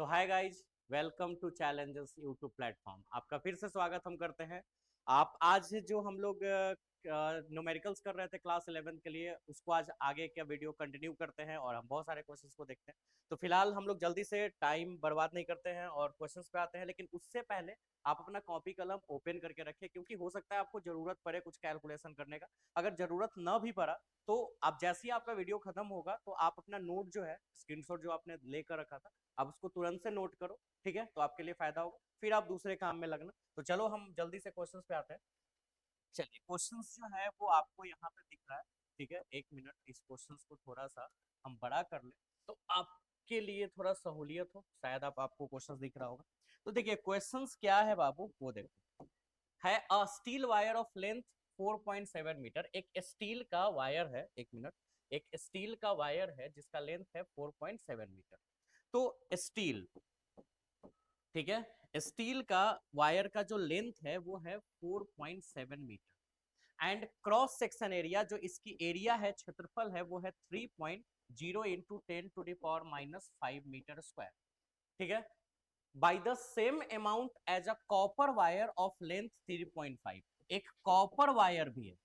तो hi guys, welcome to challenges YouTube platform. आपका फिर से स्वागत हम करते हैं। आप आज जो हम लोग न्यूमेरिकल्स कर रहे थे क्लास 11 के लिए, उसको आज आगे का वीडियो कंटिन्यू करते हैं और हम बहुत सारे क्वेश्चंस को देखते हैं। तो फिलहाल हम लोग जल्दी से टाइम बर्बाद नहीं करते हैं और क्वेश्चंस पे आते हैं, लेकिन उससे पहले आप अपना कॉपी कलम ओपन करके रखें, क्योंकि हो सकता है आपको जरूरत पड़े कुछ कैलकुलेशन करने का। अगर जरूरत न भी पड़ा तो आप जैसे ही आपका वीडियो खत्म होगा तो आप अपना नोट जो है, स्क्रीनशॉट जो आपने लेकर रखा था, आप उसको तुरंत से नोट करो। ठीक है, तो आपके लिए फायदा होगा, फिर आप दूसरे काम में लगना। तो चलो हम जल्दी से क्वेश्चंस पे आते हैं। चलिए, क्वेश्चंस जो है वो आपको यहाँ पे दिख रहा है। ठीक है, एक मिनट, इस क्वेश्चंस को थोड़ा सा हम बड़ा कर ले तो आपके लिए थोड़ा सहूलियत हो। शायद आपको क्वेश्चंस दिख रहा होगा। तो देखिए क्वेश्चंस क्या है बाबू, वो देखो। है a steel wire of length 4.7 metre. एक स्टील का वायर है, एक मिनट, एक स्टील का वायर है जिसका लेंथ है 4.7 मीटर। तो स्टील, ठीक है, स्टील का वायर का जो लेंथ है वो है 4.7 metre. And cross section area, जो इसकी एरिया है, क्षेत्रफल है, वो है 3.0 इंटू 10⁻⁻5 मीटर स्क्वायर। ठीक है, by the same amount as a copper wire of length 3.5। एक कॉपर वायर भी है,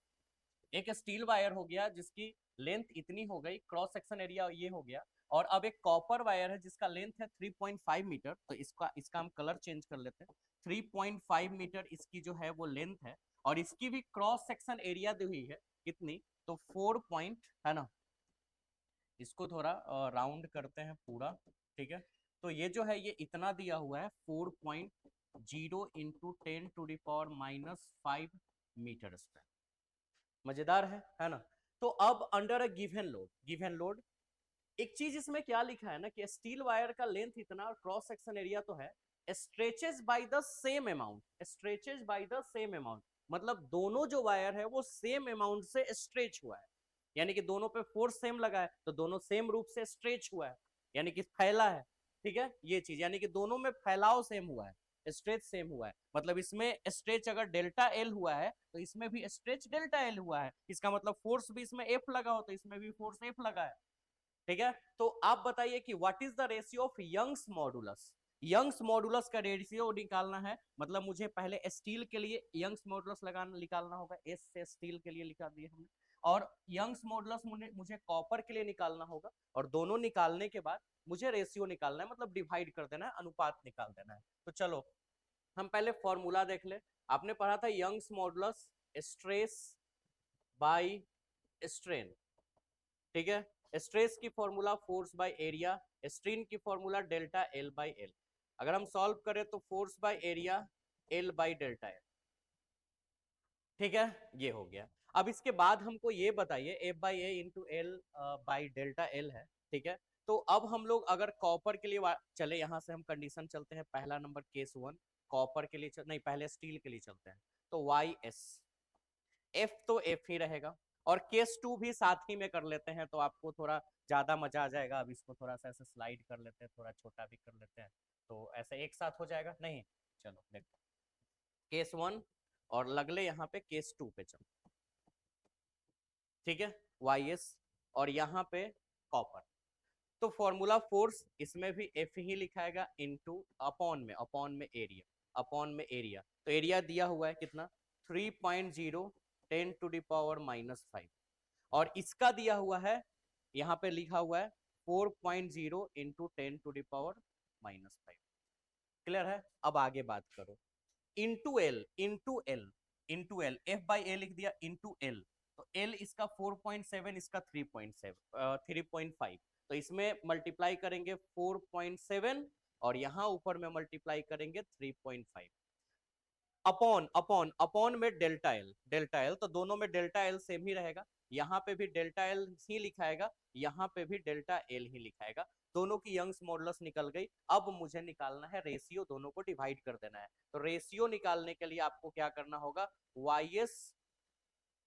एक स्टील वायर हो गया जिसकी लेंथ इतनी हो गई, क्रॉस सेक्शन एरिया ये हो गया, और अब एक कॉपर वायर है जिसका लेंथ है 3.5 मीटर। तो इसका हम कलर चेंज कर लेते हैं। 3.5 मीटर इसकी जो है वो लेंथ है, और इसकी भी क्रॉस सेक्शन एरिया दी हुई है कितनी, तो 4 पॉइंट है ना। इसको थोड़ा राउंड करते हैं पूरा। ठीक है, तो ये जो है ये इतना दिया हुआ है, 4.0 इंटू 10⁻⁻5 मीटर स्क्वायर। मजेदार है ना। तो अब अंडर अ गिवन लोड, एक चीज इसमें क्या लिखा है ना कि स्टील वायर का लेंथ इतना और क्रॉस सेक्शन एरिया तो है, stretches bye the same amount. Stretches bye the same amount मतलब दोनों जो वायर है वो सेम अमाउंट से स्ट्रेच हुआ है, यानी कि दोनों पे फोर्स सेम लगा है तो दोनों सेम रूप से स्ट्रेच हुआ है, यानी कि फैला है। ठीक है, ये चीज यानी कि दोनों में फैलाव सेम हुआ है, स्ट्रेच सेम हुआ है। मतलब इसमें स्ट्रेच अगर डेल्टा एल हुआ है तो इसमें भी स्ट्रेच डेल्टा एल हुआ है। इसका मतलब फोर्स भी इसमें एफ लगा हो तो इसमें भी फोर्स एफ लगा है। ठीक है, तो आप बताइए कि what is the ratio of Young's modulus. Young's modulus का रेशियो निकालना है, मतलब मुझे पहले स्टील के लिए यंग्स मॉडुलस लगाना निकालना होगा, एस से स्टील के लिए लिखा दिया हमने, और यंग्स मॉडुलस मुझे कॉपर के लिए निकालना होगा, और दोनों निकालने के बाद मुझे रेशियो निकालना है, मतलब डिवाइड कर देना है, अनुपात निकाल देना है। तो चलो हम पहले फॉर्मूला देख ले। आपने पढ़ा था Young's modulus, stress by strain. ठीक है, स्ट्रेस की formula force by area, strain की formula delta L by L. अगर हम सॉल्व करें तो force by area L by delta L. ठीक है, ये हो गया। अब इसके बाद हमको ये बताइए, F by A into L by delta L है। ठीक है, तो अब हम लोग अगर कॉपर के लिए चले, यहां से हम कंडीशन चलते हैं, पहला नंबर केस वन, कॉपर के लिए नहीं, पहले स्टील के लिए चलते हैं। तो वाई एस, एफ तो एफ ही रहेगा, और केस टू भी साथ ही में कर लेते हैं तो आपको थोड़ा ज्यादा मजा आ जाएगा। अब इसको थोड़ा सा ऐसे स्लाइड कर लेते हैं, थोड़ा छोटा भी कर लेते हैं, तो ऐसे एक साथ हो जाएगा नहीं। चलो देखो, केस वन और लगले यहाँ पे केस टू पे चलो। ठीक है, वाई एस, और यहाँ पे कॉपर। तो फॉर्मूला फोर्स इसमें भी एफ ही लिखाएगा, इनटू अपॉन में एरिया, अपॉन में एरिया। तो एरिया दिया हुआ है कितना, 3.0 10⁻⁻5, और इसका दिया हुआ है, यहाँ पे लिखा हुआ है 4.0 इंटू 10⁻⁻5। क्लियर है, अब आगे बात करो। इंटू एल एफ बाई ए लिख दिया, इंटू एल, तो एल इसका 4.7, इसका 3.7 3.5, तो इसमें मल्टीप्लाई करेंगे 4.7, और यहां ऊपर में मल्टीप्लाई करेंगे 3.5। अपॉन अपॉन अपॉन में डेल्टा एल, डेल्टा एल तो दोनों में डेल्टा एल सेम ही रहेगा, यहाँ पे भी डेल्टा एल ही लिखाएगा, यहाँ पे भी डेल्टा एल ही लिखाएगा। दोनों की यंग्स मॉडुलस निकल गई। अब मुझे निकालना है रेशियो, दोनों को डिवाइड कर देना है। तो रेशियो निकालने के लिए आपको क्या करना होगा, Y S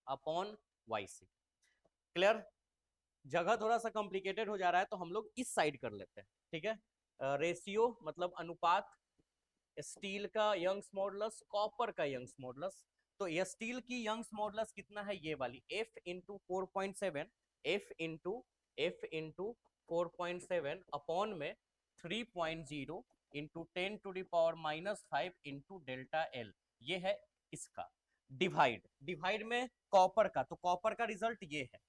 upon Y C. Clear, जगह थोड़ा सा कॉम्प्लिकेटेड हो जा रहा है तो हम लोग इस साइड कर लेते हैं। ठीक है, रेशियो मतलब अनुपात, स्टील का यंग्स मॉडुलस, कॉपर का यंग्स मॉडुलस। तो ये स्टील की यंग्स मॉडुलस कितना है, ये वाली F into 4.7, F into 4.7 upon में 3.0 इंटू 10⁻⁻5 इंटू डेल्टा एल, ये है इसका डिवाइड। डिवाइड में कॉपर का, तो कॉपर का रिजल्ट ये है।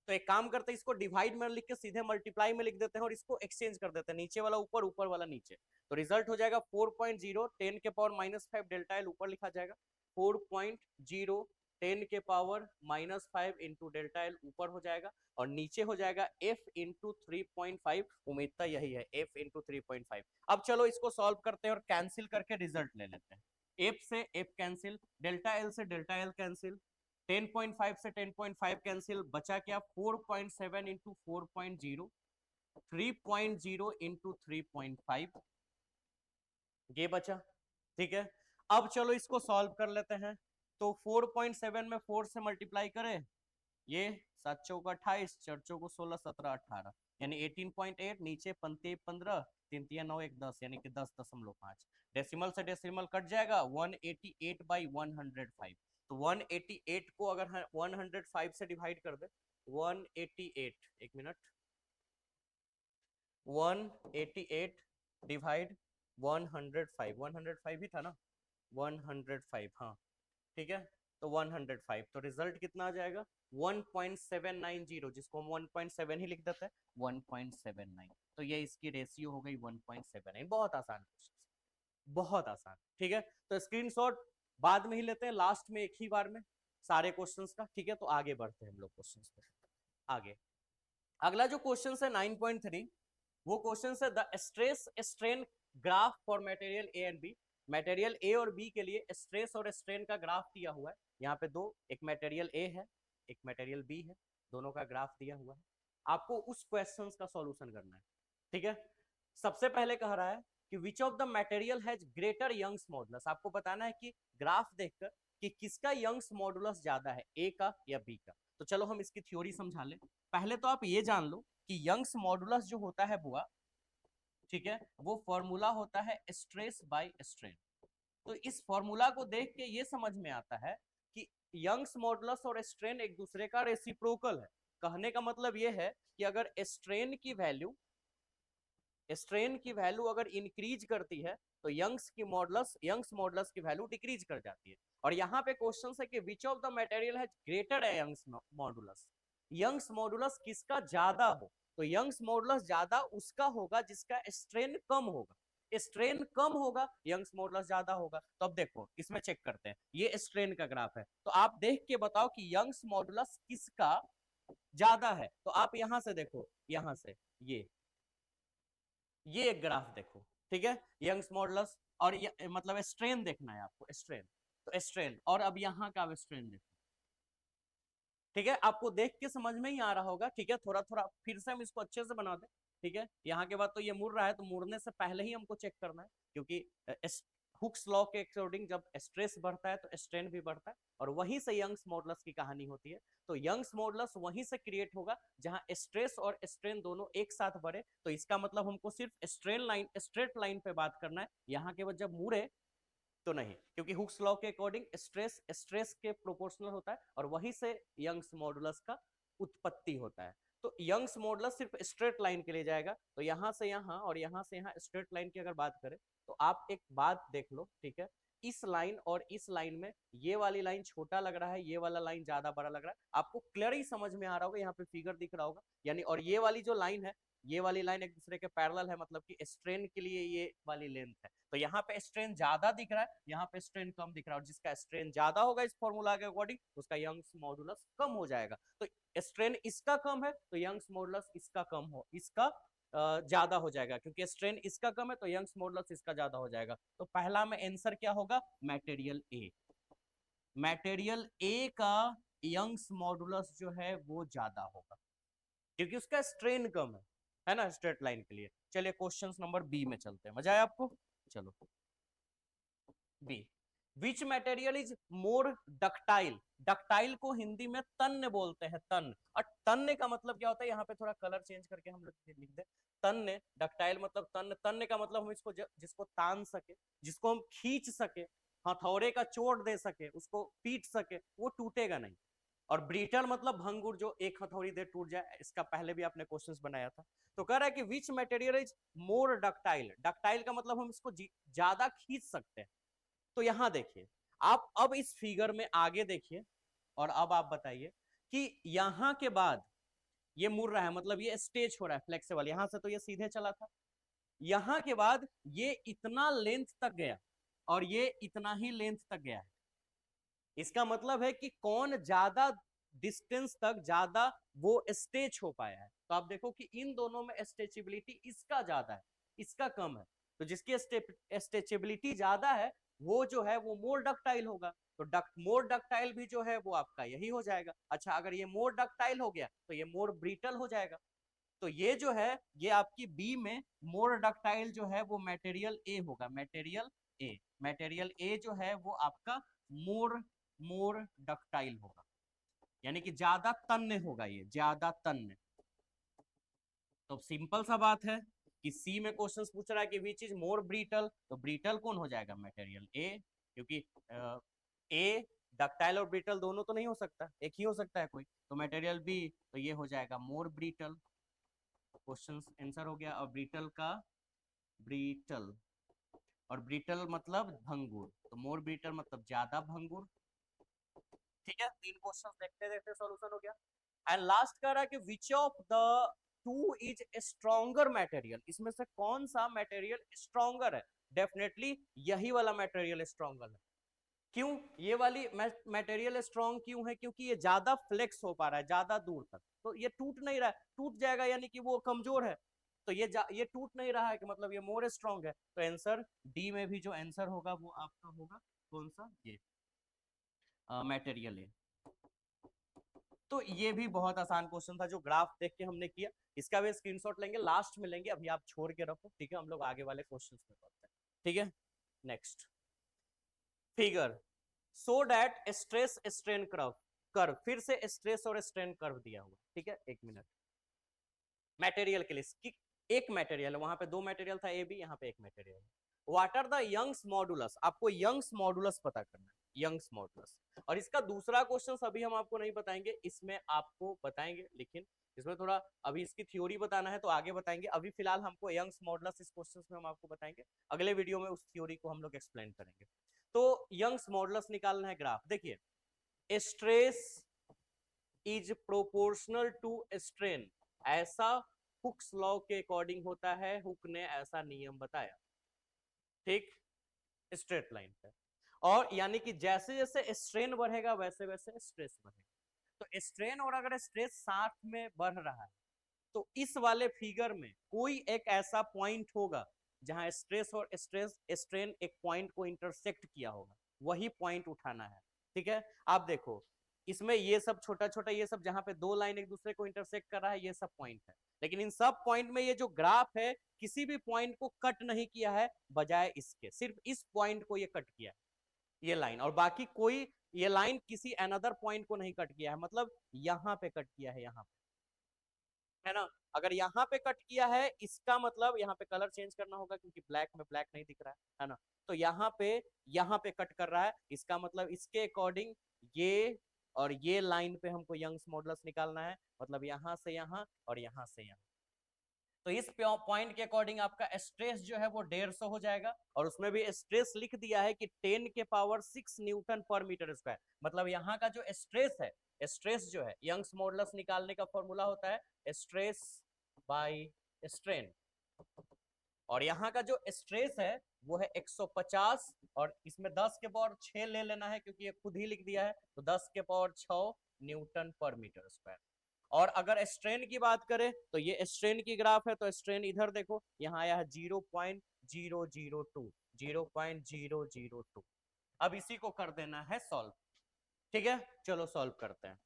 तो एक काम करते हैं, इसको डिवाइड में लिख के सीधे मल्टीप्लाई में लिख देते हैं और इसको एक्सचेंज कर देते हैं, नीचे वाला ऊपर, ऊपर वाला नीचे। तो रिजल्ट हो जाएगा 4.0 10⁻�5 डेल्टा एल ऊपर लिखा जाएगा, 4.0 10⁻⁻5 इंटू डेल्टा एल ऊपर हो जाएगा, और नीचे हो जाएगा f इंटू 3.5। उम्मीद था यही है, f इंटू 3.5। अब चलो इसको सॉल्व करते हैं और कैंसिल करके रिजल्ट ले लेते हैं। f से f कैंसिल, डेल्टा एल से डेल्टा एल कैंसिल, 10.5 से 10.5 कैंसिल, बचा क्या 4.7 इंटू 4.0, 3.0 इंटू 3.5, ये बचा। ठीक है, अब चलो इसको सॉल्व कर लेते हैं। तो 4.7 में 4 से मल्टीप्लाई करें, ये 7 चौका 28, 4 चौको 16, 17 18, यानी 18.8, नीचे पंते 15, 3 तिया 9 1 10, यानी कि 10.5। डेसिमल से डेसिमल कट जाएगा, 188/105। तो 188 को अगर 105 से डिवाइड कर दे, 188, एक मिनट, 188 डिवाइड 105, 105 ही था ना, 105, हाँ ठीक है। तो 105, तो रिजल्ट कितना आ जाएगा 1.790, जिसको हम 1.7 ही लिख देते हैं, 1.79। तो ये इसकी रेशियो हो गई 1.79। बहुत आसान क्वेश्चन, बहुत आसान। ठीक है, तो स्क्रीनशॉट बाद में ही लेते हैं, लास्ट में एक ही बार में सारे क्वेश्चंस का। ठीक है, तो आगे बढ़ते हैं हम लोग क्वेश्चंस पे आगे। अगला जो क्वेश्चन है 9.3, वो क्वेश्चन है the stress strain graph for material A and B. Material A और बी के लिए स्ट्रेस और स्ट्रेन का ग्राफ दिया हुआ है। यहाँ पे दो, एक मटेरियल ए है, एक मटेरियल बी है, दोनों का ग्राफ दिया हुआ है। आपको उस क्वेश्चन का सॉल्यूशन करना है। ठीक है, सबसे पहले कह रहा है कि which of the material has greater Young's modulus. आपको बताना है कि ग्राफ देखकर कि किसका यंग्स मॉडुलस ज्यादा है, ए का या बी का। तो चलो हम इसकी थ्योरी समझा ले। पहले तो आप ये जान लो कि यंग्स मॉडुलस जो होता है बुआ, ठीक है, वो फॉर्मूला होता है स्ट्रेस बाय स्ट्रेन। तो इस फॉर्मूला को देख के ये समझ में आता है कि यंग्स मॉडुलस और स्ट्रेन एक दूसरे का रेसिप्रोकल है। कहने का मतलब ये है कि अगर स्ट्रेन की वैल्यू अगर इंक्रीज करती है तो यंग्स मॉडुलस की वैल्यू डिक्रीज कर जाती है। और यहाँ पे क्वेश्चन है कि which of the material has greater Young's modulus. Young's modulus किसका ज्यादा हो, तो यंग्स मॉडुलस ज्यादा उसका होगा जिसका स्ट्रेन कम होगा। स्ट्रेन कम होगा, यंग्स मॉडुलस ज्यादा होगा। तो अब देखो इसमें चेक करते हैं, ये स्ट्रेन का ग्राफ है, तो आप देख के बताओ कि यंग्स मॉडुलस किसका ज्यादा है। तो आप यहां से देखो, यहां से ये एक ग्राफ देखो। ठीक है, यंग्स मॉडुलस और मतलब स्ट्रेन देखना है आपको, स्ट्रेन, तो स्ट्रेन, और अब यहाँ का स्ट्रेन देखो। ठीक है, आपको देख के समझ में ही आ रहा होगा। ठीक है, थोड़ा थोड़ा फिर से हम इसको अच्छे से बना दें। ठीक है, यहाँ के बाद तो ये मुड़ रहा है, तो मुड़ने से पहले ही हमको चेक करना है, क्योंकि हुक्स लॉ के अकॉर्डिंग जब स्ट्रेस बढ़ता है तो स्ट्रेन भी बढ़ता है, और वहीं से यंग्स मॉडुलस की कहानी होती है। तो यंग्स मॉडुलस वहीं से क्रिएट होगा जहां स्ट्रेस और स्ट्रेन दोनों एक साथ बढ़े। तो इसका मतलब हमको सिर्फ स्ट्रेट लाइन पे बात करना है, यहाँ के बाद जब मुड़े तो नहीं, क्योंकि हुक्स लॉ के अकॉर्डिंग स्ट्रेस स्ट्रेस के प्रोपोर्शनल होता है, और वहीं से यंग्स मॉडुलस का उत्पत्ति होता है। तो यंग्स मॉडुलस सिर्फ स्ट्रेट लाइन के लिए जाएगा। तो यहां से यहां और यहां से यहां स्ट्रेट लाइन की अगर बात करें, तो आप एक बात देख लो। ठीक है, इस लाइन और इस लाइन में ये वाली लाइन छोटा लग रहा है, ये वाला लाइन ज्यादा बड़ा लग रहा है। आपको क्लियर ही समझ में आ रहा होगा, यहाँ पे फिगर दिख रहा होगा यानी। और ये वाली जो लाइन है, ये वाली लाइन एक दूसरे के पैरेलल है, मतलब कि स्ट्रेन के लिए ये वाली लेंथ है। तो यहाँ पे स्ट्रेन ज्यादा दिख रहा है, यहाँ पे स्ट्रेन कम दिख रहा है, और जिसका स्ट्रेन ज्यादा होगा इस फॉर्मूला के अकॉर्डिंग, उसका यंग्स मॉडुलस कम हो जाएगा। तो स्ट्रेन इसका कम है तो यंग्स मॉडुलस इसका कम हो, इसका ज्यादा हो जाएगा, क्योंकि स्ट्रेन इसका कम है तो यंग्स मॉडुलस इसका ज्यादा हो जाएगा। तो पहला में आंसर क्या होगा, मटेरियल ए। मटेरियल ए का यंग्स मॉडुलस जो है वो ज्यादा होगा, क्योंकि उसका स्ट्रेन कम है ना, स्ट्रेट लाइन के लिए। चलिए क्वेश्चन नंबर बी में चलते हैं, मजा आया आपको। चलो B, which material is more ductile. Ductile को हिंदी में तन्य बोलते हैं, तन्य। और तन्य का मतलब क्या होता है, यहाँ पे थोड़ा कलर चेंज करके हम लोग लिख दे। तन्य, डक्टाइल मतलब तन्य। तन्य का मतलब हम इसको जिसको तान सके, जिसको हम खींच सके, हथौड़े का चोट दे सके, उसको पीट सके, वो टूटेगा नहीं। और ब्रिटल मतलब भंगुर, जो एक हथौड़ी दे टूट जाए। इसका पहले भी आपने क्वेश्चंस बनाया था। तो कह रहा है कि विच material is more ductile. Ductile का मतलब हम इसको ज्यादा खींच सकते हैं। तो यहां देखिए, आप अब इस फिगर में आगे देखिए, और अब आप बताइए कि यहां के बाद ये मुड़ रहा है, मतलब ये स्टेज हो रहा है फ्लेक्सिबल, यहां से तो ये सीधे चला था, यहां के बाद ये इतना लेंथ तक गया और ये इतना ही लेंथ तक गया है। इसका मतलब है कि कौन ज्यादा डिस्टेंस तक ज्यादा वो स्टेच हो पाया है। तो आप देखो कि इन दोनों में स्ट्रेचेबिलिटी इसका ज्यादा है, इसका कम है। तो जिसकी स्ट्रेचेबिलिटी ज्यादा है वो जो है वो मोर डक्टाइल होगा। तो मोर डक्टाइल भी जो है वो आपका यही हो जाएगा। अच्छा, अगर ये मोर डक्टाइल हो गया तो ये मोर ब्रिटल हो जाएगा। तो ये जो है ये आपकी बी में मोर डक्टाइल जो है वो मटेरियल ए होगा, मटेरियल ए। मटेरियल ए जो है वो आपका मोर मोर डक्टाइल होगा, यानी कि ज्यादा तन्य होगा, ये ज्यादा तन्य। तो सिंपल सा बात है कि सी में क्वेश्चंस पूछ रहा है कि विच इज मोर ब्रिटल, तो ब्रिटल कौन हो जाएगा, मटेरियल ए। क्योंकि ए डक्टाइल और ब्रिटल दोनों तो नहीं हो सकता, एक ही हो सकता है कोई, तो मटेरियल बी, तो ये हो जाएगा मोर ब्रिटल। क्वेश्चन आंसर हो गया। और ब्रिटल का ब्रिटल, और ब्रिटल मतलब भंगुर, तो मोर ब्रिटल मतलब ज्यादा भंगुर। ठीक है, तीन क्वेश्चन देखते देखते सॉल्यूशन हो गया। एंड लास्ट कह रहा है कि which of the two is stronger material, इसमें से कौन सा मटेरियल स्ट्रॉन्गर है। डेफिनेटली यही वाला मटेरियल स्ट्रॉन्गर है। क्यों ये वाली मटेरियल स्ट्रॉन्ग क्यों है, क्योंकि ये ज्यादा फ्लेक्स हो पा रहा है ज्यादा दूर तक, तो ये टूट नहीं रहा है, टूट जाएगा यानी कि वो कमजोर है। तो ये टूट नहीं रहा है कि मतलब ये मोर स्ट्रॉन्ग है। तो आंसर डी में भी जो आंसर होगा वो आपका होगा कौन सा, ये मटेरियल है। तो ये भी बहुत आसान क्वेश्चन था जो ग्राफ देख के हमने किया। इसका भी स्क्रीनशॉट लेंगे, लास्ट में लेंगे, अभी आप छोड़ के रखो, ठीक है। हम लोग आगे वाले क्वेश्चन में पढ़ते हैं, ठीक है। Next figure, so that stress strain curve, curve फिर से स्ट्रेस और स्ट्रेन कर्व दिया हुआ, ठीक है। एक मिनट, मटेरियल के लिए एक मटेरियल है, वहां पे दो मटेरियल था ए बी, यहाँ पे एक मटेरियल है। What are the Young's modulus, आपको यंग्स मॉडुलस पता करना है, यंग्स मॉडुलस। और इसका दूसरा क्वेश्चन अभी हम आपको नहीं बताएंगे, इसमें आपको बताएंगे, लेकिन इसमें थोड़ा अभी इसकी थ्योरी बताना है तो आगे बताएंगे। अभी फिलहाल हमको यंग्स मॉडुलस इस क्वेश्चन में हम आपको बताएंगे, अगले वीडियो में उस थ्योरी को हम लोग एक्सप्लेन करेंगे। तो यंग्स मॉडुलस निकालना है ग्राफ, देखिए stress is proportional to strain, ऐसा हुक्स लॉ के अकॉर्डिंग होता है, हुक ने ऐसा नियम बताया, ठीक, स्ट्रेट लाइन पे। और यानी कि जैसे जैसे स्ट्रेन बढ़ेगा वैसे वैसे स्ट्रेस बढ़ेगा। तो स्ट्रेन और अगर स्ट्रेस साथ में बढ़ रहा है तो इस वाले फिगर में कोई एक ऐसा पॉइंट होगा जहां स्ट्रेस और स्ट्रेस स्ट्रेन एक पॉइंट को इंटरसेक्ट किया होगा, वही पॉइंट उठाना है, ठीक है। आप देखो इसमें ये सब छोटा छोटा, ये सब जहां पे दो लाइन एक दूसरे को इंटरसेक्ट कर रहा है, ये सब पॉइंट है। लेकिन इन सब पॉइंट में ये जो ग्राफ है किसी भी पॉइंट को कट नहीं किया है, बजाय इसके सिर्फ इस पॉइंट को ये कट किया है, ये लाइन, और बाकी कोई ये लाइन किसी अनदर पॉइंट को नहीं कट किया है, मतलब यहाँ पे कट किया है, यहाँ पे, है ना। अगर यहाँ पे कट किया है इसका मतलब यहाँ पे कलर चेंज करना होगा क्योंकि ब्लैक में ब्लैक नहीं दिख रहा है ना। तो यहाँ पे कट कर रहा है, इसका मतलब इसके अकॉर्डिंग ये और ये लाइन पे हमको यंग्स मॉडुलस निकालना है, मतलब यहाँ से यहाँ और यहाँ से यहाँ। तो इस पॉइंट के अकॉर्डिंग आपका स्ट्रेस जो है वो 150 हो जाएगा, और उसमें भी स्ट्रेस लिख दिया है कि 10 के पावर 6 न्यूटन पर मीटर स्क्वायर। मतलब यहाँ का जो स्ट्रेस है, स्ट्रेस जो है यंग्स मॉडुलस निकालने का फॉर्मूला होता है स्ट्रेस बाय स्ट्रेन, और यहाँ का जो स्ट्रेस है वो है 150, और इसमें 10 के पावर 6 ले लेना है क्योंकि ये खुद ही लिख दिया है, तो 10 के पावर 6 न्यूटन पर मीटर स्क्वायर। और अगर स्ट्रेन की बात करें तो ये स्ट्रेन की ग्राफ है, तो स्ट्रेन इधर देखो यहाँ आया है 0.002, 0.002। अब इसी को कर देना है सॉल्व, ठीक है। चलो सॉल्व करते हैं।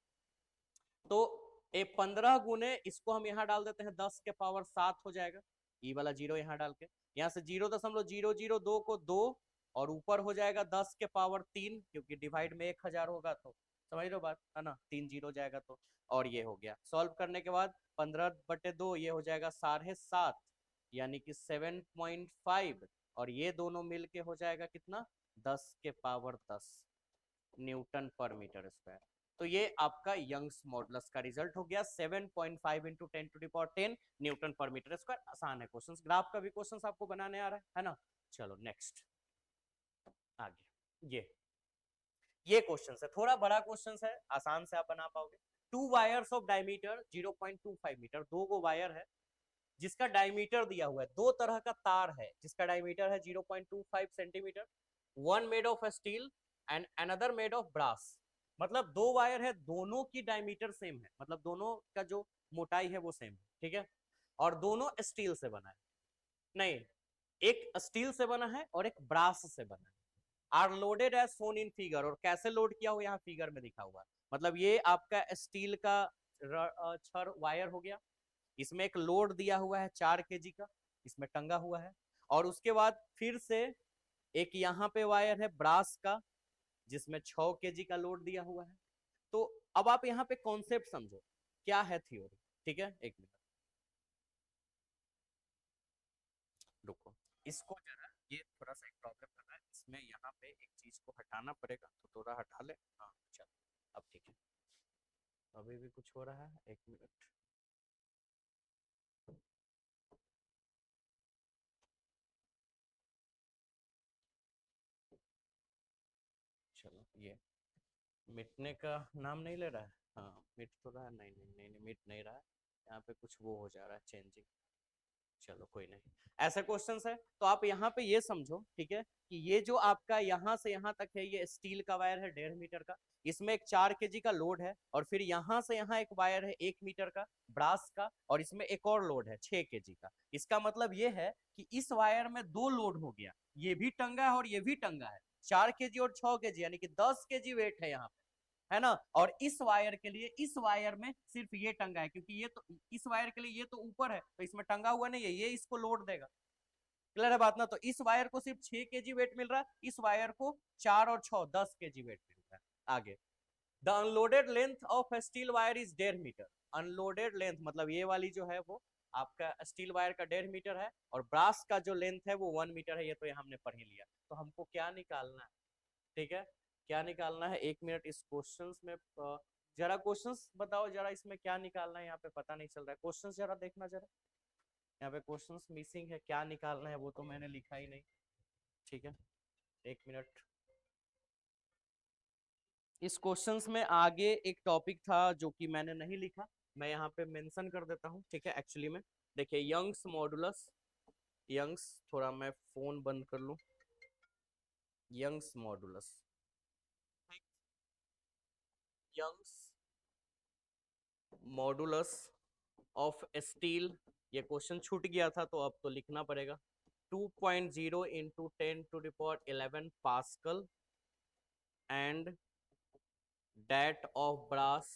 तो ये 15 गुने इसको हम यहाँ डाल देते हैं 10 के पावर 7 हो जाएगा, ये वाला जीरो यहाँ डाल के, यहाँ से 0.002 को 2, और ऊपर हो जाएगा 10 के पावर 3 क्योंकि डिवाइड में 1000 होगा, तो समझ लो बात, है ना, 3 जीरो जाएगा तो, और ये हो गया। सॉल्व करने के बाद 15/2 ये हो जाएगा 7.5, यानी कि 7.5, और ये दोनों मिल के हो जाएगा कितना, 10 के पावर 10 न्यूटन पर मीटर स्क्वायर। तो ये आपका यंग्स मॉडुलस का रिजल्ट हो गया 7.5 इंटू 10⁻10 न्यूटन पर मीटर स्क्वायर। आसान है क्वेश्चन, ग्राफ का भी क्वेश्चन आपको बनाने आ रहा है ना। चलो नेक्स्ट आगे। ये क्वेश्चन है, थोड़ा बड़ा क्वेश्चन है, आसान से आप बना पाओगे। Two wires of diameter 0.25 metre, दो गो वायर है जिसका डायमीटर दिया हुआ है, दो तरह का तार है जिसका डायमीटर है 0.25 centimetre, one made of steel and another made of brass. मतलब दो वायर है, दोनों की डायमीटर सेम है, मतलब दोनों का जो मोटाई है वो सेम है, ठीक है, और दोनों स्टील से बना है, नहीं, एक स्टील से बना है और एक ब्रास से बना है। Are loaded as shown in figure, और कैसे लोड किया हुआ यहाँ फिगर में दिखा हुआ है। मतलब ये आपका स्टील का छड़ वायर हो गया, इसमें एक लोड दिया हुआ है 4 kg का, इसमें टंगा हुआ है, और उसके बाद फिर से एक यहाँ पे वायर है ब्रास का जिसमें 6 kg का लोड दिया हुआ है। तो अब आप यहाँ पे कॉन्सेप्ट समझो क्या है थ्योरी, ठीक है, एक मिनट रुको, इसको जरा, ये थोड़ा सा एक प्रॉब्लम कर रहा है, इसमें यहाँ पे एक चीज को हटाना पड़ेगा, तो थोड़ा हटा ले। हाँ चलो अब ठीक है, अभी भी कुछ हो रहा है, एक मिनट। चलो ये मिटने का नाम नहीं ले रहा है, हाँ मिट तो रहा है, नहीं नहीं नहीं, नहीं मिट नहीं रहा है, यहाँ पे कुछ वो हो जा रहा है चेंजिंग। चलो कोई नहीं, ऐसे क्वेश्चंस है तो आप यहाँ पे ये समझो, ठीक है, कि ये जो आपका यहाँ से यहाँ तक है ये स्टील का वायर है 1.5 मीटर का, इसमें एक 4 kg का लोड है, और फिर यहाँ से यहाँ एक वायर है 1 मीटर का ब्रास का, और इसमें एक और लोड है 6 kg का। इसका मतलब ये है कि इस वायर में दो लोड हो गया, ये भी टंगा है और ये भी टंगा है, 4 kg और 6 kg, यानी कि 10 kg वेट है यहाँ पे, है ना। और इस वायर के लिए, इस वायर में सिर्फ ये टंगा है, क्योंकि ये तो, इस वायर के लिए ये तो ऊपर है तो इसमें टंगा हुआ नहीं है, ये इसको लोड देगा। क्लियर है बात ना। तो इस वायर को सिर्फ 6 kg वेट मिल रहा है, इस वायर को 4 और 6 10 kg वेट मिल रहा है। आगे, the unloaded length of steel wire is 1.5 metre. Unloaded length मतलब ये वाली जो है वो आपका स्टील वायर का 1.5 मीटर है, और ब्रास का जो लेंथ है वो 1 मीटर है, ये तो हमने पढ़ ही लिया। तो हमको क्या निकालना है, ठीक है, क्या निकालना है, 1 मिनट इस क्वेश्चंस में जरा क्वेश्चंस बताओ, जरा इसमें क्या निकालना है, यहाँ पे पता नहीं चल रहा है, क्वेश्चंस जरा देखना जरा, यहाँ पे क्वेश्चंस मिसिंग है, क्या निकालना है वो तो मैंने लिखा ही नहीं, ठीक है, 1 मिनट। इस क्वेश्चंस में आगे एक टॉपिक था जो कि मैंने नहीं लिखा, मैं यहाँ पे मेंशन कर देता हूँ, ठीक है। एक्चुअली में देखिए यंग्स मॉडुलस, यंग्स, थोड़ा मैं फोन बंद कर लूँ, Young's modulus, Young's modulus of steel, ये क्वेश्चन छूट गया था तो अब तो लिखना पड़ेगा। 2.0 इंटू 10⁻11 pascal and that of brass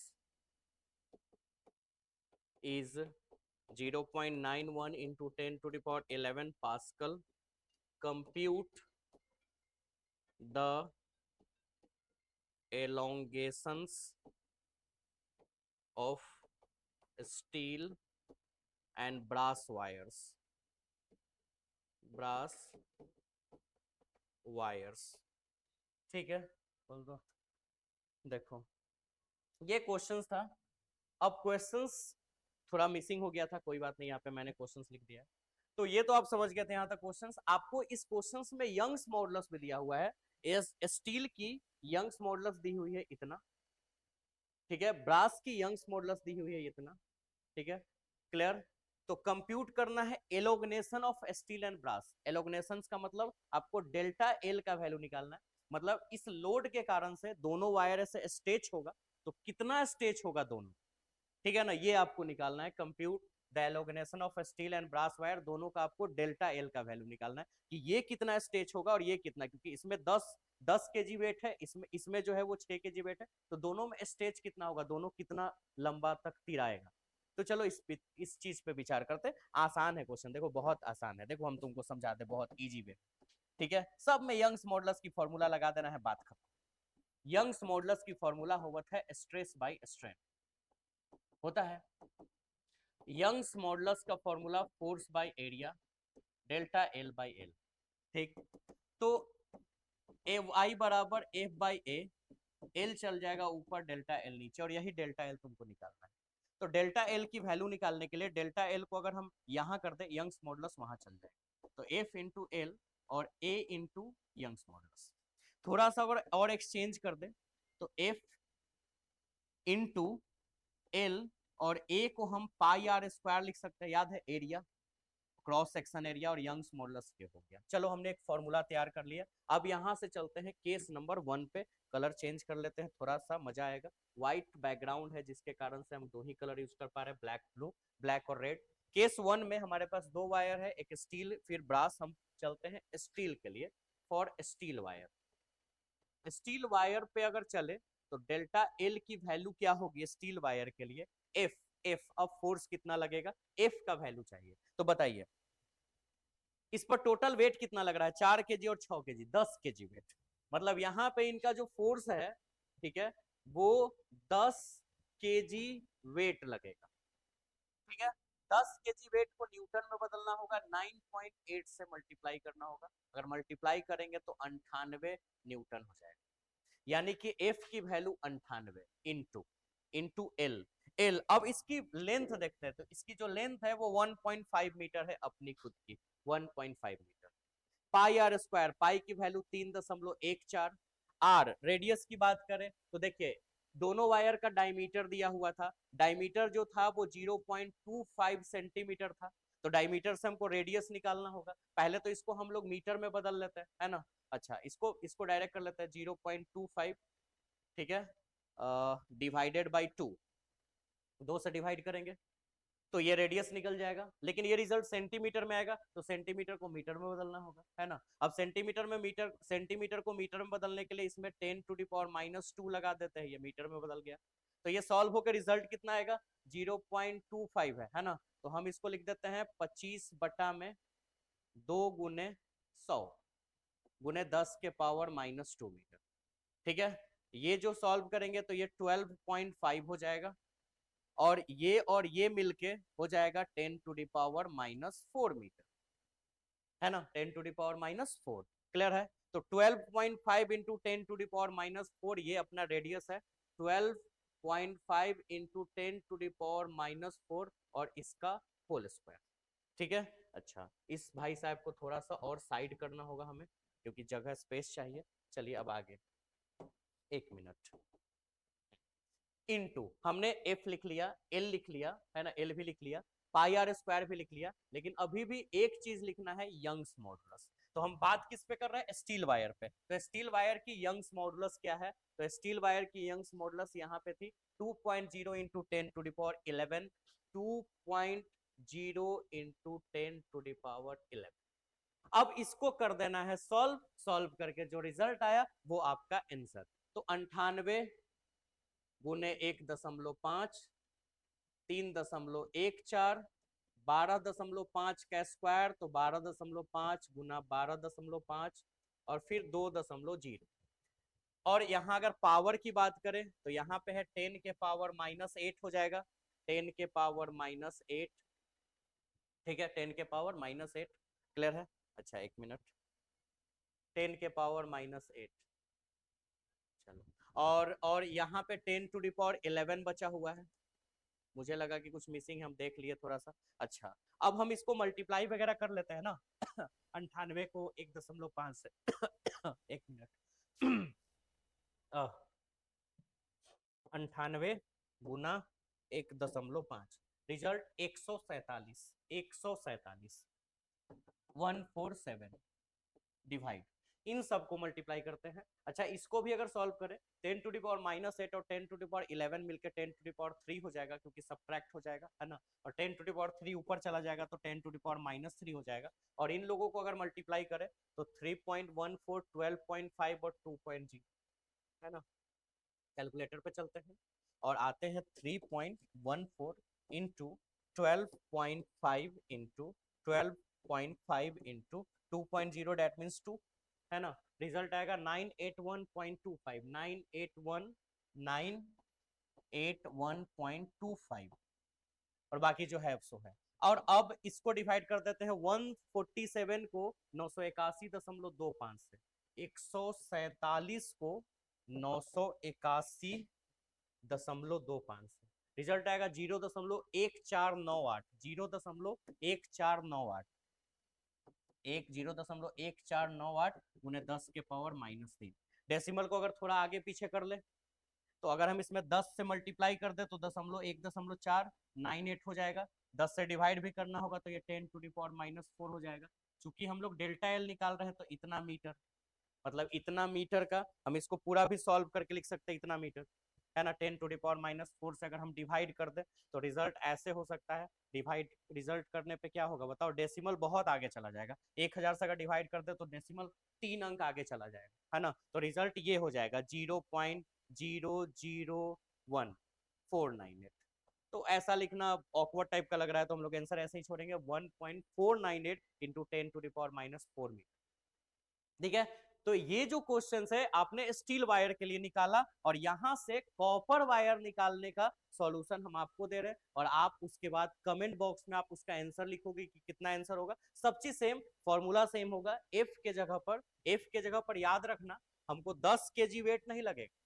is 0.91 into 10⁻11 Pascal. Compute the elongations of steel and brass wires. Brass wires, ठीक है, बोल दो। देखो ये क्वेश्चंस था, अब क्वेश्चंस थोड़ा मिसिंग हो गया था, कोई बात नहीं, यहाँ पे मैंने क्वेश्चंस लिख दिया है। तो ये तो आप समझ गए थे यहाँ तक क्वेश्चंस। आपको इस क्वेश्चंस में यंग्स मॉडुलस भी दिया हुआ है, स्टील की यंग्स मॉडुलस दी हुई है इतना, ठीक है, ब्रास की यंग्स मॉडुलस दी हुई है इतना, ठीक है, क्लियर। तो कंप्यूट करना है एलोगनेशन ऑफ स्टील एंड ब्रास। एलोगनेशन का मतलब आपको डेल्टा एल का वैल्यू निकालना है, मतलब इस लोड के कारण से दोनों वायर से स्ट्रेच होगा, तो कितना स्ट्रेच होगा दोनों, ठीक है ना, ये आपको निकालना है। Compute the elongation of steel and brass wire, दोनों का आपको डेल्टा एल का वैल्यू निकालना है कि ये कितना स्ट्रेच होगा और ये कितना, क्योंकि इसमें 10 kg वेट है, इसमें इसमें जो है वो 6 kg वेट है, तो दोनों में स्ट्रेच कितना होगा, दोनों कितना लंबा तक तिराएगा। तो चलो इस चीज पे विचार करते। आसान है क्वेश्चन, देखो बहुत आसान है, देखो हम तुमको समझाते बहुत इजी वे, ठीक है। सब में यंग्स मॉडुलस की फॉर्मूला लगा देना है, बात खत्म। यंग्स मॉडुलस की फॉर्मूला होता है स्ट्रेस बाय स्ट्रेन, होता है। यंग्स मॉडुलस का formula force by area delta L by L, ठीक। तो ए आई बराबर एफ बाई ए, एल चल जाएगा ऊपर, डेल्टा एल नीचे, और यही डेल्टा एल तुमको निकालना है। तो डेल्टा एल की वैल्यू निकालने के लिए डेल्टा एल को अगर हम यहाँ कर दे, यंग्स मॉडुलस वहां चल जाएगा, तो एफ इंटू एल और ए इंटू यंग्स मॉडुलस। थोड़ा सा अगर और एक्सचेंज कर दे तो एफ इंटू एल और ए को हम पाई आर स्क्वायर लिख सकते हैं, याद है एरिया, क्रॉस सेक्शन एरिया, और यंग्स मॉडुलस के हो गया। चलो हमने एक फॉर्मूला तैयार कर लिया। अब यहाँ से चलते हैं केस नंबर 1 पे, कलर चेंज कर लेते हैं, थोड़ा सा मजा आएगा। व्हाइट बैकग्राउंड है जिसके कारण से हम दो ही कलर यूज कर पा रहे हैं, ब्लैक ब्लू, ब्लैक और रेड। केस 1 में हमारे पास दो वायर है, एक स्टील फिर ब्रास। हम चलते हैं स्टील के लिए, for steel wire. Steel wire पे अगर चले तो डेल्टा एल की वैल्यू क्या होगी स्टील वायर के लिए, एफ। एफ अब फोर्स कितना लगेगा, एफ का वैल्यू चाहिए। तो बताइए इस पर टोटल वेट कितना लग रहा है, 4 kg और 6 kg, 10 kg वेट। मतलब यहाँ पे इनका जो फोर्स है, ठीक है, वो 10 kg वेट लगेगा। ठीक है, 10 kg वेट को न्यूटन में बदलना होगा, 9.8 से मल्टीप्लाई करना होगा। अगर मल्टीप्लाई करेंगे तो 98 न्यूटन हो जाएगा। यानी कि एफ की value 98 into into L. L अब इसकी लेंथ देखते हैं, तो इसकी जो लेंथ है वो 1.5 मीटर है अपनी खुद की, 1.5 मीटर। पाई आर स्क्वायर, पाई की वैल्यू 3.14। आर रेडियस की बात करें तो देखिए दोनों वायर का डायमीटर दिया हुआ था, डायमीटर जो था वो 0.25 सेंटीमीटर था। तो डायमीटर से हमको रेडियस निकालना होगा, पहले तो इसको हम लोग मीटर में बदल लेते हैं, है ना। अच्छा, इसको इसको डायरेक्ट कर लेते हैं 0.25, ठीक है, डिवाइडेड बाई 2, 2 से डिवाइड करेंगे तो ये रेडियस निकल जाएगा। लेकिन ये रिजल्ट सेंटीमीटर में आएगा, तो सेंटीमीटर को मीटर में बदलना होगा, है ना। अब सेंटीमीटर में मीटर, सेंटीमीटर को मीटर में बदलने के लिए इसमें 10⁻⁻2 लगा देते हैं, ये मीटर में बदल गया। तो ये सॉल्व होकर रिजल्ट कितना आएगा, 0.25 है ना। तो हम इसको लिख देते हैं 25/2 गुने 100 गुने 10⁻⁻2 मीटर। ठीक है, ये जो सॉल्व करेंगे तो ये 12.5 हो जाएगा, और ये मिलके हो जाएगा 10⁻⁻4 मीटर, है ना, 10⁻⁻4। क्लियर है। तो 12.5 इंटू 10⁻⁻4 ये अपना रेडियस है, 12.5 इंटू 10⁻⁻4 और इसका होल स्क्वायर। ठीक है। अच्छा, इस भाई साहब को थोड़ा सा और साइड करना होगा हमें, क्योंकि जगह स्पेस चाहिए। चलिए अब आगे, एक मिनट। इनटू हमने एफ लिख लिया, एल लिख लिया, है ना, एल भी लिख लिया, पाई आर स्क्वायर भी लिख लिया, लेकिन अभी भी एक चीज लिखना है, यंग्स मॉडुलस। तो हम बात किस पे कर रहे हैं, स्टील वायर पे। तो स्टील वायर की यंग्स मॉडुलस क्या है, तो स्टील वायर की यंग्स मॉडुलस यहाँ पे थी 2.0 इंटू 10⁻11, 2.0 इंटू 10⁻11। अब इसको कर देना है सॉल्व, सॉल्व करके जो रिजल्ट आया वो आपका आंसर। तो 98 गुने 1.5, 3.14, 12.5 का स्क्वायर, तो 12.5 गुना 12.5 और फिर 2.0। और यहाँ अगर पावर की बात करें तो यहाँ पे है 10⁻⁻8 हो जाएगा, 10⁻⁻8। ठीक है, 10⁻⁻8। क्लियर है। अच्छा एक मिनट, 10⁻⁻8। चलो, और यहाँ पे 10⁻11 बचा हुआ है, मुझे लगा कि कुछ मिसिंग है, हम देख लिए थोड़ा सा। अच्छा, अब हम इसको मल्टीप्लाई वगैरह कर लेते हैं ना 98 को 1.5 से एक मिनट 98 गुना 1.5, रिजल्ट 147, 147, 147 डिवाइड, इन सबको मल्टीप्लाई करते हैं। अच्छा, इसको भी अगर सॉल्व करें, 10⁻⁻8 और 10⁻11 मिलकर 10⁻3 हो जाएगा, क्योंकि सब्ट्रैक्ट हो जाएगा, है ना। और 10⁻3 ऊपर चला जाएगा तो 10⁻3 हो जाएगा। और इन लोगों को अगर मल्टीप्लाई करें तो 3.14, 12.5 और 2.0, है ना। कैलकुलेटर पे चलते हैं और आते हैं 3.14 into 12.5 into 12.5 into 2.0, that means 2, है ना। रिजल्ट आएगा 981.25, 981.25, और बाकी जो है सो है। और अब इसको डिवाइड कर देते हैं 147 को 981.25 से, 147 को 981.25 रिजल्ट आएगा 0.1498, 0.1498, 0.1498 उन्हें 10 के पावर -3। डेसिमल को अगर थोड़ा आगे पीछे कर ले तो अगर हम इसमें 10 से मल्टीप्लाई कर दे तो 1.498 हो जाएगा। 10 से डिवाइड भी करना होगा तो ये 10⁻⁻4 हो जाएगा। चूंकि हम लोग डेल्टा एल निकाल रहे हैं तो इतना मीटर, मतलब इतना मीटर का हम इसको पूरा भी सॉल्व करके लिख सकते हैं, इतना मीटर है ना। 10⁻⁻4 से अगर हम डिवाइड कर दे तो रिजल्ट ऐसे हो सकता है। डिवाइड रिजल्ट करने पे क्या होगा बताओ, डेसिमल बहुत आगे चला जाएगा। 1000 से अगर डिवाइड कर दे तो डेसिमल 3 अंक आगे चला जाएगा, है ना। तो रिजल्ट ये हो जाएगा 0.00149। तो ऐसा लिखना ऑकवर्ड टाइप का लग रहा है तो हम लोग आंसर ऐसे ही छोड़ेंगे, 1.498 इंटू 10⁻⁻4 मीटर। ठीक है। तो ये जो क्वेश्चन है आपने स्टील वायर के लिए निकाला और यहां से कॉपर वायर निकालने का सॉल्यूशन हम आपको दे रहे हैं, और आप उसके बाद कमेंट बॉक्स में आप उसका आंसर लिखोगे कि कितना आंसर होगा। सब चीज सेम, फॉर्मूला सेम होगा। एफ के जगह पर याद रखना हमको 10 केजी वेट नहीं लगेगा।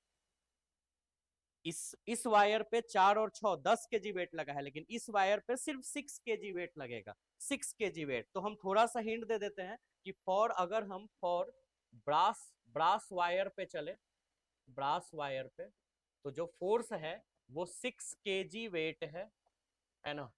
इस वायर पे 4 और 6 10 केजी वेट लगा है, लेकिन इस वायर पे सिर्फ 6 केजी वेट लगेगा, 6 केजी वेट। तो हम थोड़ा सा हिंट दे देते हैं कि अगर हम ब्रास वायर पे चले, ब्रास वायर पे, तो जो फोर्स है वो 6 केजी वेट है ना।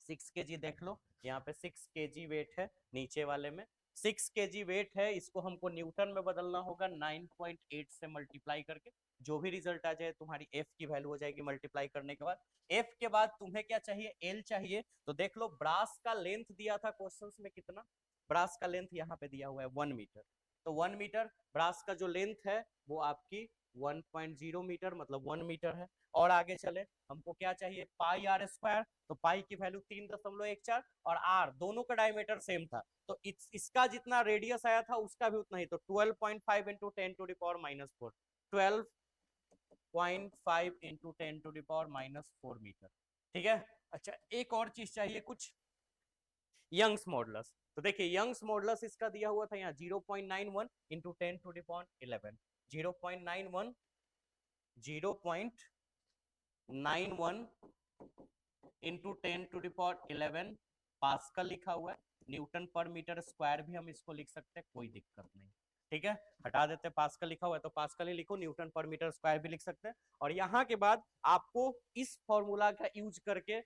6 केजी देख लो, यहाँ पे 6 केजी वेट है, नीचे वाले में 6 केजी वेट है। इसको हमको न्यूटन में बदलना होगा 9.8 से मल्टीप्लाई करके। जो भी रिजल्ट आ जाए तुम्हारी एफ की वैल्यू हो जाएगी मल्टीप्लाई करने के बाद। एफ के बाद तुम्हें क्या चाहिए, एल चाहिए। तो देख लो ब्रास का लेंथ दिया था क्वेश्चंस में कितना, ब्रास का लेंथ यहाँ पे दिया हुआ है 1 मीटर। तो 1 मीटर ब्रास का जो लेंथ है वो आपकी 1.0 मीटर, मतलब 1 मीटर है। और आगे चले, हमको क्या चाहिए, पाई आर स्क्वायर। तो पाई की वैल्यू 3.14 और आर दोनों का डायमीटर सेम था, तो इसका जितना रेडियस आया था उसका भी उतना ही। तो 12.5 इंटू 10⁻⁻4, 12.5 इंटू 10⁻⁻4 मीटर। ठीक है। अच्छा, एक और चीज चाहिए कुछ, यंग्स मॉडुलस। तो देखिए यंग्स मॉडुलस इसका दिया हुआ था यहाँ 0.91 इंटू 10⁻11, 0.91 इंटू 10⁻11 पास्कल लिखा हुआ है। न्यूटन पर मीटर स्क्वायर भी हम इसको लिख सकते हैं, कोई दिक्कत नहीं। ठीक है, हटा देते हैं, पास्कल लिखा हुआ है तो पास्कल ही लिखो, न्यूटन पर मीटर स्क्वायर भी लिख सकते हैं। और यहाँ के बाद आपको इस फॉर्मूला का यूज करके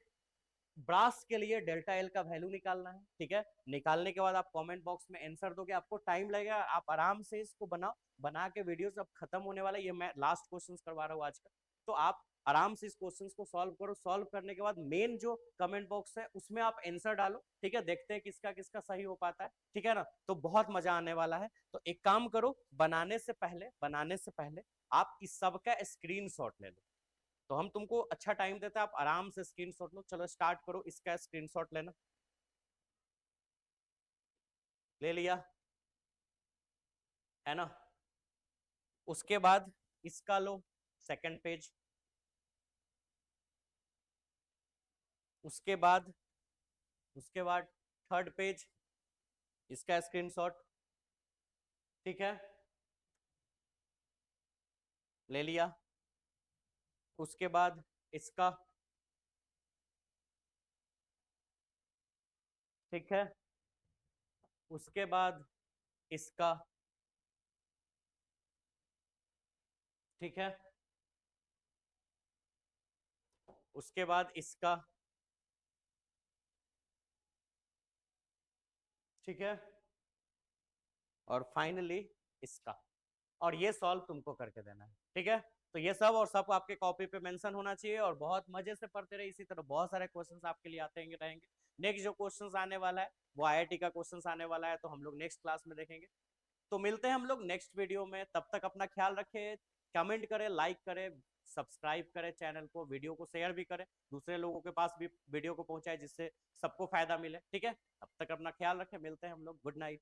ब्रास के लिए डेल्टा एल का वैल्यू निकालना है। ठीक है, निकालने के बाद आप कमेंट बॉक्स में आंसर दोगे, आपको टाइम लगेगा, आप आराम से इसको बनाओ। बना के वीडियो सब खत्म होने वाला है, ये मैं लास्ट क्वेश्चन करवा रहा हूँ आज का। तो आप आराम से इस क्वेश्चन को सॉल्व करो। सॉल्व करने के बाद मेन जो कमेंट बॉक्स है उसमें आप आंसर डालो। ठीक है, देखते हैं किसका किसका सही हो पाता है। ठीक है ना, तो बहुत मजा आने वाला है। तो एक काम करो, बनाने से पहले आप इस सब का स्क्रीनशॉट ले लो। तो हम तुमको अच्छा टाइम देते हैं, आप आराम से स्क्रीनशॉट लो। चलो स्टार्ट करो, इसका स्क्रीनशॉट लेना। ले लिया है ना। उसके बाद इसका लो, सेकंड पेज। उसके बाद थर्ड पेज, इसका स्क्रीनशॉट। ठीक है, ले लिया। उसके बाद इसका, ठीक है। उसके बाद इसका, ठीक है। उसके बाद इसका, ठीक है। और फाइनली इसका। और ये सॉल्व तुमको करके देना है। ठीक है, तो ये सब और सब आपके कॉपी पे मेंशन होना चाहिए, और बहुत मजे से पढ़ते रहे। इसी तरह बहुत सारे क्वेश्चंस आपके लिए आते रहेंगे। नेक्स्ट जो क्वेश्चंस आने वाला है वो आईआईटी का क्वेश्चंस आने वाला है, तो हम लोग नेक्स्ट क्लास में देखेंगे। तो मिलते हैं हम लोग नेक्स्ट वीडियो में, तब तक अपना ख्याल रखें। कमेंट करें, लाइक करें, सब्सक्राइब करें चैनल को, वीडियो को शेयर भी करें, दूसरे लोगों के पास भी वीडियो को पहुंचाए जिससे सबको फायदा मिले। ठीक है, तब तक अपना ख्याल रखें, मिलते हैं हम लोग, गुड नाइट।